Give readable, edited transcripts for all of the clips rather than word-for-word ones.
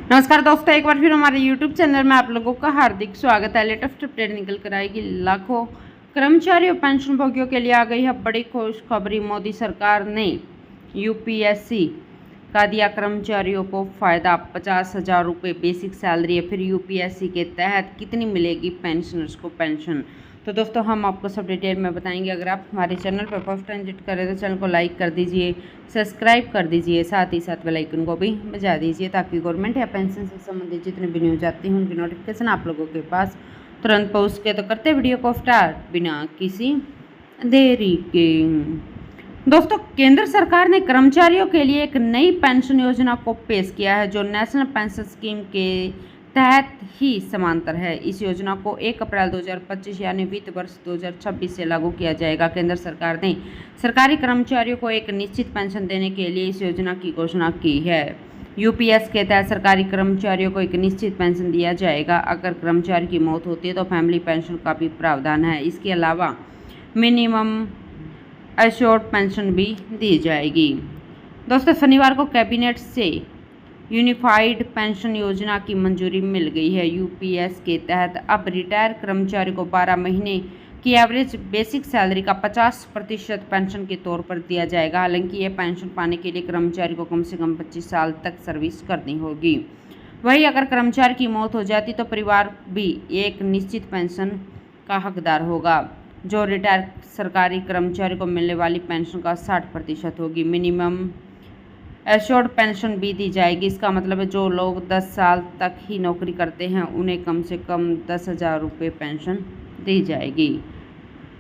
नमस्कार दोस्तों, एक बार फिर हमारे YouTube चैनल में आप लोगों का हार्दिक स्वागत है। लेटेस्ट अपडेट निकल कर आएगी। लाखों कर्मचारी और पेंशन भोगियों के लिए आ गई है बड़ी खुशखबरी। मोदी सरकार ने यूपीएससी का दिया कर्मचारियों को फायदा। 50,000 रुपये बेसिक सैलरी है। फिर यूपीएससी के तहत कितनी मिलेगी पेंशनर्स को पेंशन। तो दोस्तों हम आपको सब डिटेल में बताएंगे। अगर आप हमारे चैनल पर फर्स्ट टाइम विजिट करें तो चैनल को लाइक कर दीजिए, सब्सक्राइब कर दीजिए, साथ ही साथ बेल आइकन को भी बजा दीजिए ताकि गवर्नमेंट या पेंशन से संबंधित जितनी भी न्यूज आती हैं उनकी नोटिफिकेशन आप लोगों के पास तुरंत पहुँच के। तो करते वीडियो को स्टार्ट बिना किसी देरी के। दोस्तों, केंद्र सरकार ने कर्मचारियों के लिए एक नई पेंशन योजना को पेश किया है जो नेशनल पेंशन स्कीम के तहत ही समांतर है। इस योजना को 1 अप्रैल 2025 यानी वित्त वर्ष 2026 से लागू किया जाएगा। केंद्र सरकार ने सरकारी कर्मचारियों को एक निश्चित पेंशन देने के लिए इस योजना की घोषणा की है। यूपीएस के तहत सरकारी कर्मचारियों को एक निश्चित पेंशन दिया जाएगा। अगर कर्मचारी की मौत होती है तो फैमिली पेंशन का भी प्रावधान है। इसके अलावा मिनिमम एश्योर्ड पेंशन भी दी जाएगी। दोस्तों, शनिवार को कैबिनेट से यूनिफाइड पेंशन योजना की मंजूरी मिल गई है। यूपीएस के तहत अब रिटायर कर्मचारी को 12 महीने की एवरेज बेसिक सैलरी का 50% पेंशन के तौर पर दिया जाएगा। हालांकि यह पेंशन पाने के लिए कर्मचारी को कम से कम 25 साल तक सर्विस करनी होगी। वहीं अगर कर्मचारी की मौत हो जाती तो परिवार भी एक निश्चित पेंशन का हकदार होगा, जो रिटायर सरकारी कर्मचारी को मिलने वाली पेंशन का 60% होगी। मिनिमम एश्योर्ड पेंशन भी दी जाएगी। इसका मतलब है जो लोग 10 साल तक ही नौकरी करते हैं उन्हें कम से कम 10,000 रुपये पेंशन दी जाएगी।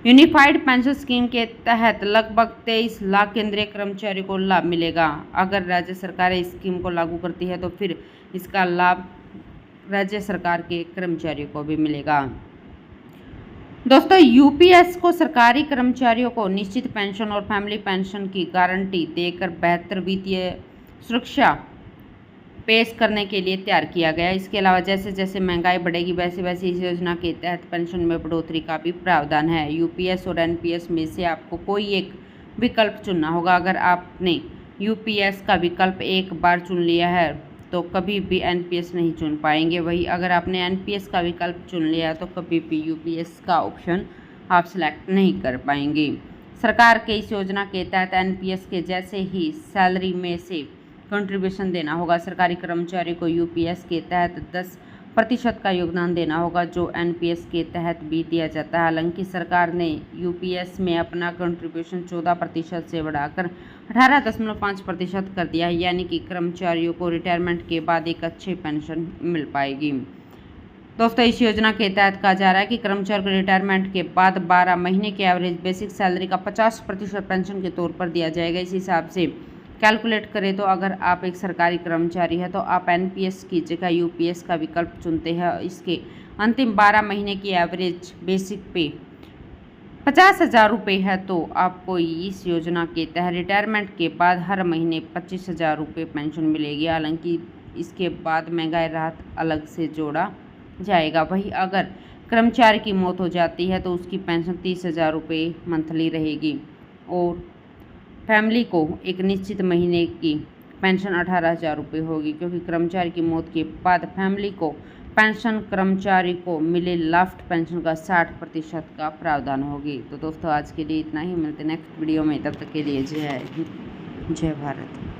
यूनिफाइड पेंशन स्कीम के तहत लगभग 23 लाख केंद्रीय कर्मचारियों को लाभ मिलेगा। अगर राज्य सरकार इस स्कीम को लागू करती है तो फिर इसका लाभ राज्य सरकार के कर्मचारियों को भी मिलेगा। दोस्तों, यूपीएस को सरकारी कर्मचारियों को निश्चित पेंशन और फैमिली पेंशन की गारंटी देकर बेहतर वित्तीय सुरक्षा पेश करने के लिए तैयार किया गया। इसके अलावा जैसे जैसे महंगाई बढ़ेगी वैसे वैसे इस योजना के तहत पेंशन में बढ़ोतरी का भी प्रावधान है। यूपीएस और एनपीएस में से आपको कोई एक विकल्प चुनना होगा। अगर आपने यूपीएस का विकल्प एक बार चुन लिया है तो कभी भी एनपीएस नहीं चुन पाएंगे। वही अगर आपने एनपीएस का विकल्प चुन लिया तो कभी भी यूपीएस का ऑप्शन आप सिलेक्ट नहीं कर पाएंगे। सरकार के इस योजना के तहत एनपीएस के जैसे ही सैलरी में से कंट्रीब्यूशन देना होगा। सरकारी कर्मचारी को यूपीएस के तहत 10% का योगदान देना होगा जो एनपीएस के तहत भी दिया जाता है। हालांकि सरकार ने यूपीएस में अपना कंट्रीब्यूशन 14% से बढ़ाकर 18.5% कर दिया है, यानी कि कर्मचारियों को रिटायरमेंट के बाद एक अच्छी पेंशन मिल पाएगी। दोस्तों, इस योजना के तहत कहा जा रहा है कि कर्मचारी को रिटायरमेंट के बाद 12 महीने की एवरेज बेसिक सैलरी का 50% पेंशन के तौर पर दिया जाएगा। इस हिसाब से कैलकुलेट करें तो अगर आप एक सरकारी कर्मचारी है तो आप एनपीएस की जगह यूपीएस का विकल्प चुनते हैं। इसके अंतिम 12 महीने की एवरेज बेसिक पे 50,000 रुपये है तो आपको इस योजना के तहत रिटायरमेंट के बाद हर महीने 25,000 रुपये पेंशन मिलेगी। हालांकि इसके बाद महंगाई राहत अलग से जोड़ा जाएगा। वही अगर कर्मचारी की मौत हो जाती है तो उसकी पेंशन 30,000 रुपये मंथली रहेगी और फैमिली को एक निश्चित महीने की पेंशन 18,000 रुपये होगी, क्योंकि कर्मचारी की मौत के बाद फैमिली को पेंशन कर्मचारी को मिले लास्ट पेंशन का 60% का प्रावधान होगी। तो दोस्तों, आज के लिए इतना ही। मिलते नेक्स्ट वीडियो में, तब तक के लिए जय हिंद, जय भारत।